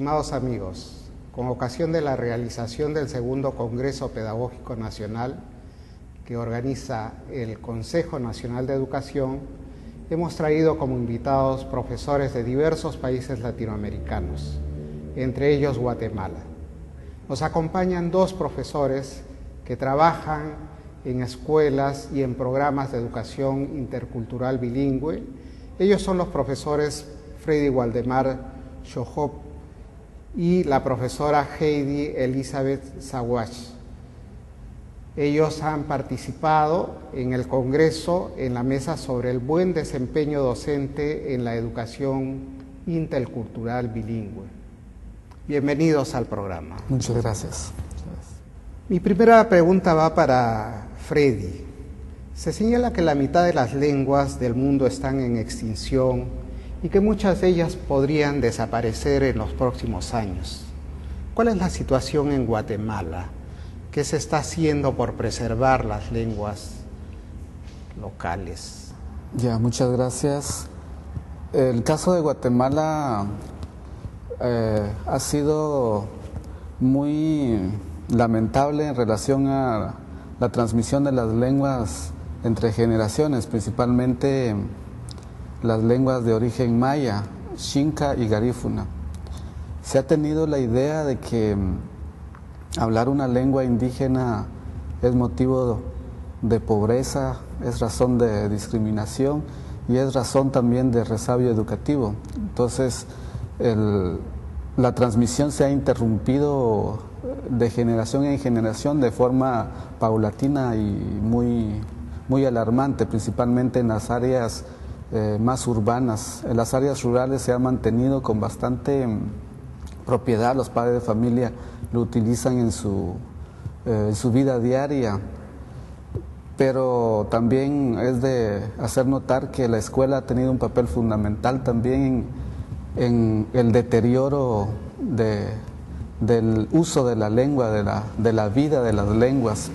Estimados amigos, con ocasión de la realización del segundo Congreso Pedagógico Nacional que organiza el Consejo Nacional de Educación, hemos traído como invitados profesores de diversos países latinoamericanos, entre ellos Guatemala. Nos acompañan dos profesores que trabajan en escuelas y en programas de educación intercultural bilingüe. Ellos son los profesores Freddy Waldemar Shojop y la profesora Heidi Elizabeth Zawach. Ellos han participado en el Congreso en la mesa sobre el buen desempeño docente en la educación intercultural bilingüe. Bienvenidos al programa. Muchas gracias. Mi primera pregunta va para Freddy. Se señala que la mitad de las lenguas del mundo están en extinción y que muchas de ellas podrían desaparecer en los próximos años. ¿Cuál es la situación en Guatemala? ¿Qué se está haciendo por preservar las lenguas locales? Ya, muchas gracias. El caso de Guatemala ha sido muy lamentable en relación a la transmisión de las lenguas entre generaciones, principalmente las lenguas de origen maya, xinca y garífuna. Se ha tenido la idea de que hablar una lengua indígena es motivo de pobreza, es razón de discriminación y es razón también de resabio educativo. Entonces, la transmisión se ha interrumpido de generación en generación de forma paulatina y muy alarmante, principalmente en las áreas más urbanas. En las áreas rurales se ha mantenido con bastante propiedad, los padres de familia lo utilizan en su vida diaria, pero también es de hacer notar que la escuela ha tenido un papel fundamental también en el deterioro del uso de la lengua, de la vida de las lenguas.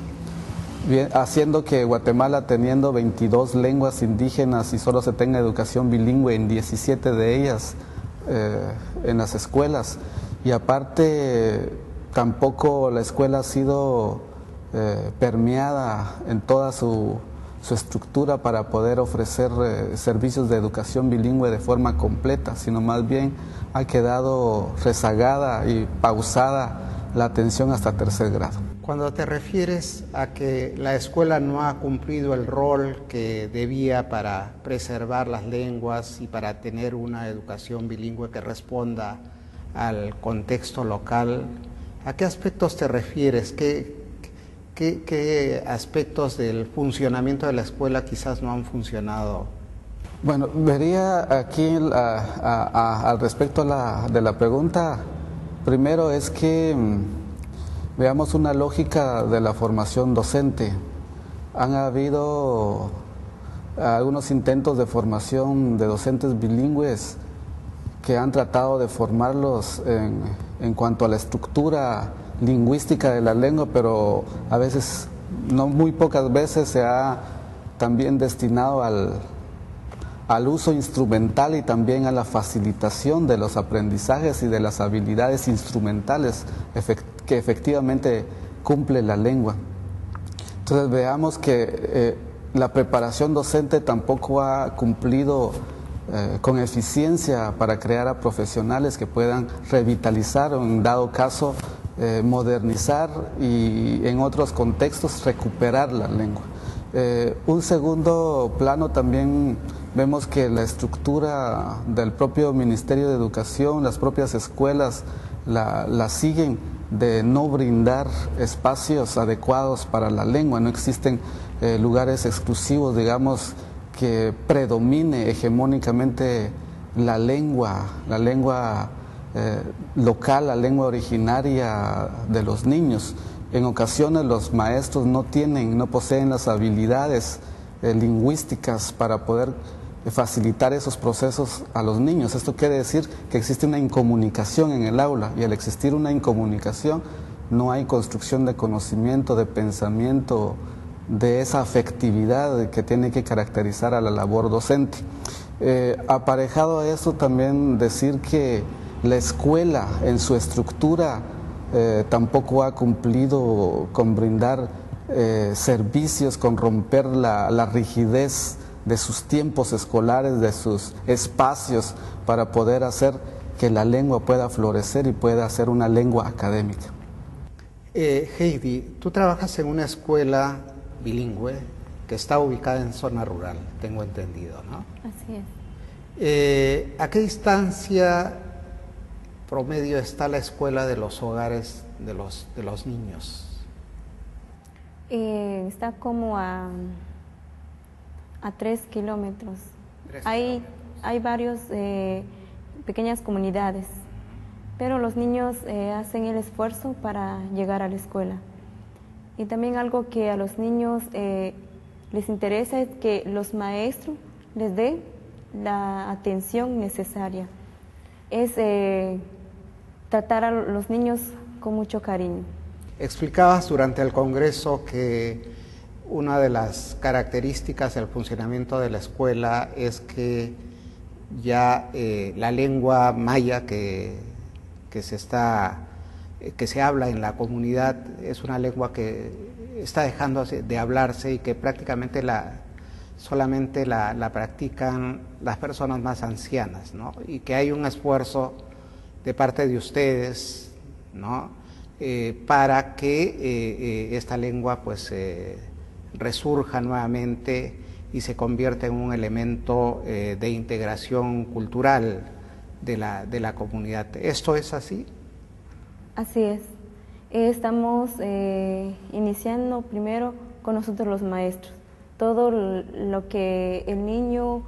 Bien, haciendo que Guatemala, teniendo 22 lenguas indígenas y solo se tenga educación bilingüe en 17 de ellas en las escuelas, y aparte tampoco la escuela ha sido permeada en toda su estructura para poder ofrecer servicios de educación bilingüe de forma completa, sino más bien ha quedado rezagada y pausada la atención hasta tercer grado. Cuando te refieres a que la escuela no ha cumplido el rol que debía para preservar las lenguas y para tener una educación bilingüe que responda al contexto local, ¿a qué aspectos te refieres? ¿Qué aspectos del funcionamiento de la escuela quizás no han funcionado? Bueno, vería aquí al respecto de la pregunta, primero es que veamos una lógica de la formación docente. Han habido algunos intentos de formación de docentes bilingües que han tratado de formarlos en cuanto a la estructura lingüística de la lengua, pero a veces, no muy pocas veces, se ha también destinado al uso instrumental y también a la facilitación de los aprendizajes y de las habilidades instrumentales que efectivamente cumple la lengua. Entonces veamos que la preparación docente tampoco ha cumplido con eficiencia para crear a profesionales que puedan revitalizar o, en dado caso, modernizar y en otros contextos recuperar la lengua. Un segundo plano, también vemos que la estructura del propio Ministerio de Educación, las propias escuelas la siguen de no brindar espacios adecuados para la lengua. No existen lugares exclusivos, digamos, que predomine hegemónicamente la lengua local, la lengua originaria de los niños. En ocasiones los maestros no poseen las habilidades lingüísticas para poder facilitar esos procesos a los niños. Esto quiere decir que existe una incomunicación en el aula, y al existir una incomunicación no hay construcción de conocimiento, de pensamiento, de esa afectividad que tiene que caracterizar a la labor docente. Aparejado a eso, también decir que la escuela en su estructura tampoco ha cumplido con brindar servicios, con romper la rigidez de sus tiempos escolares, de sus espacios, para poder hacer que la lengua pueda florecer y pueda ser una lengua académica. Heidi, tú trabajas en una escuela bilingüe que está ubicada en zona rural, tengo entendido, ¿no? Así es. ¿A qué distancia promedio está la escuela de los hogares de los niños? Está como a 3 kilómetros. Hay varios pequeñas comunidades, pero los niños hacen el esfuerzo para llegar a la escuela. Y también algo que a los niños les interesa es que los maestros les den la atención necesaria. Es tratar a los niños con mucho cariño. Explicabas durante el Congreso que una de las características del funcionamiento de la escuela es que ya la lengua maya que se habla en la comunidad es una lengua que está dejando de hablarse y que prácticamente solamente la practican las personas más ancianas, ¿no? Y que hay un esfuerzo de parte de ustedes, ¿no? Para que esta lengua pues resurja nuevamente y se convierta en un elemento de integración cultural de la comunidad. ¿Esto es así? Así es. Estamos iniciando primero con nosotros los maestros. Todo lo que el niño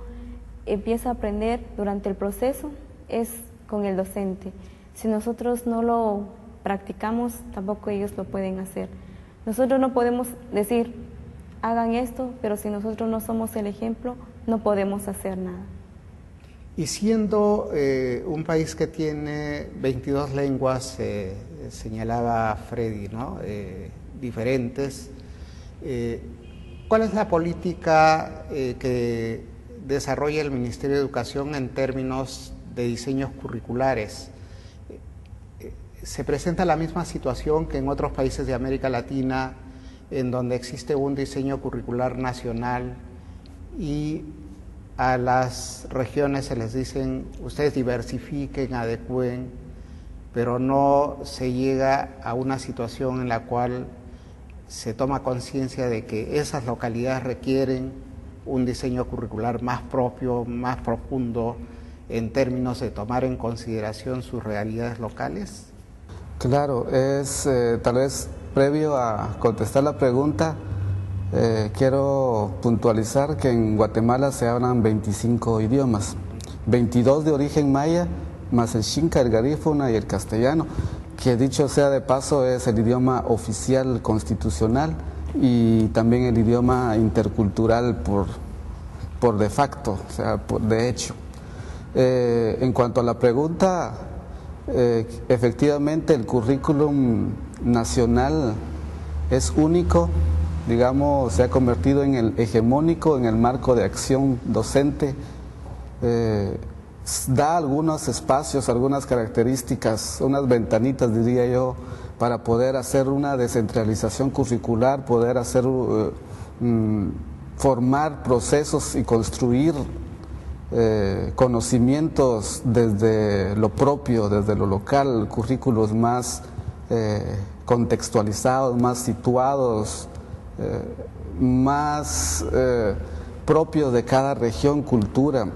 empieza a aprender durante el proceso es con el docente. Si nosotros no lo practicamos, tampoco ellos lo pueden hacer. Nosotros no podemos decir, hagan esto, pero si nosotros no somos el ejemplo, no podemos hacer nada. Y siendo un país que tiene 22 lenguas, señalaba Freddy, ¿no? Diferentes, ¿cuál es la política que desarrolla el Ministerio de Educación en términos de diseños curriculares? ¿Se presenta la misma situación que en otros países de América Latina, en donde existe un diseño curricular nacional y a las regiones se les dicen, ustedes diversifiquen, adecúen, pero no se llega a una situación en la cual se toma conciencia de que esas localidades requieren un diseño curricular más propio, más profundo, en términos de tomar en consideración sus realidades locales? Claro, es tal vez previo a contestar la pregunta, quiero puntualizar que en Guatemala se hablan 25 idiomas, 22 de origen maya, más el xinca, el garífuna y el castellano, que dicho sea de paso es el idioma oficial constitucional y también el idioma intercultural por de facto, o sea, de hecho. En cuanto a la pregunta, efectivamente el currículum nacional es único, digamos, se ha convertido en el hegemónico en el marco de acción docente, da algunos espacios, algunas características, unas ventanitas diría yo, para poder hacer una descentralización curricular, poder hacer, formar procesos y construir conocimientos desde lo propio, desde lo local, currículos más contextualizados, más situados, más propios de cada región, cultura,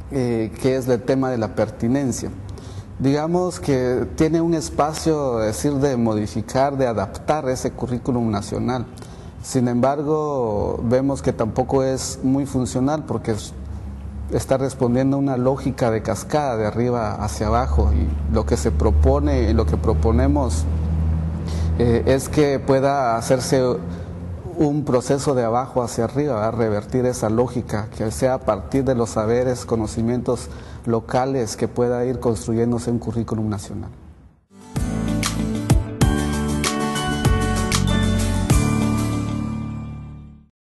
que es el tema de la pertinencia. Digamos que tiene un espacio, decir, de modificar, de adaptar ese currículum nacional. Sin embargo, vemos que tampoco es muy funcional porque está respondiendo a una lógica de cascada de arriba hacia abajo, y lo que se propone y lo que proponemos es que pueda hacerse un proceso de abajo hacia arriba, a revertir esa lógica, que sea a partir de los saberes, conocimientos locales, que pueda ir construyéndose un currículum nacional.